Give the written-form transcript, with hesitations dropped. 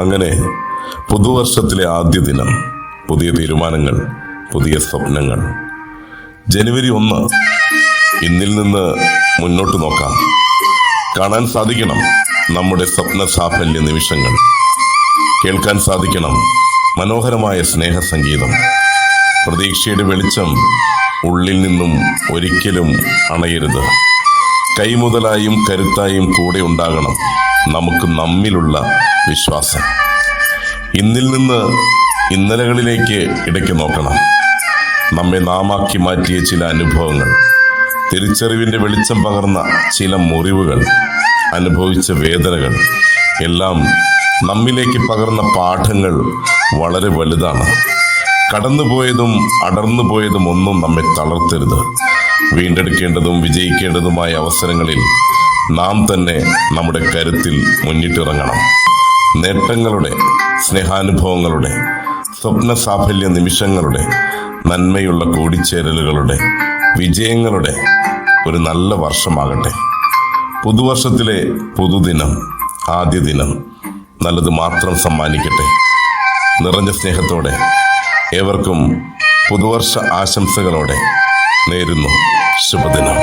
അങ്ങനെ പുതുവർഷത്തിലെ ആദ്യ ദിനം, പുതിയ തീരുമാനങ്ങൾ, പുതിയ സ്വപ്നങ്ങൾ. ജനുവരി 1, ഇന്നിൽ നിന്ന് മുന്നോട്ട് നോക്കാം. കാണാൻ സാധിക്കണം നമ്മുടെ സ്വപ്ന സാഫല്യ നിമിഷങ്ങൾ. കേൾക്കാൻ സാധിക്കണം മനോഹരമായ സ്നേഹസംഗീതം. പ്രതീക്ഷയുടെ വെളിച്ചം ഉള്ളിൽ നിന്നും ഒരിക്കലും അണയരുത്. കൈമുതലായും കരുത്തായും കൂടെ ഉണ്ടാകണം നമുക്ക് നമ്മിലുള്ള വിശ്വാസം. ഇന്നിൽ നിന്ന് ഇന്നലകളിലേക്ക് ഇടയ്ക്ക് നോക്കണം. നമ്മെ നാമാക്കി മാറ്റിയ ചില അനുഭവങ്ങൾ, തിരിച്ചറിവിൻ്റെ വെളിച്ചം പകർന്ന ചില മുറിവുകൾ, അനുഭവിച്ച വേദനകൾ എല്ലാം നമ്മിലേക്ക് പകർന്ന പാഠങ്ങൾ വളരെ വലുതാണ്. കടന്നുപോയതും അടർന്നുപോയതും ഒന്നും നമ്മെ തളർത്തരുത്. വീണ്ടെടുക്കേണ്ടതും വിജയിക്കേണ്ടതുമായ അവസരങ്ങളിൽ നാം തന്നെ നമ്മുടെ കരുത്തിൽ മുന്നിട്ടിറങ്ങണം. നേട്ടങ്ങളുടെ, സ്നേഹാനുഭവങ്ങളുടെ, സ്വപ്ന സാഫല്യ നിമിഷങ്ങളുടെ, നന്മയുള്ള കൂടിച്ചേരലുകളുടെ, വിജയങ്ങളുടെ ഒരു നല്ല വർഷമാകട്ടെ. പുതുവർഷത്തിലെ പുതുദിനം, ആദ്യ ദിനം നല്ലത് മാത്രം സമ്മാനിക്കട്ടെ. നിറഞ്ഞ സ്നേഹത്തോടെ ഏവർക്കും പുതുവർഷ ആശംസകളോടെ നേരുന്നു. ശുഭദിനം.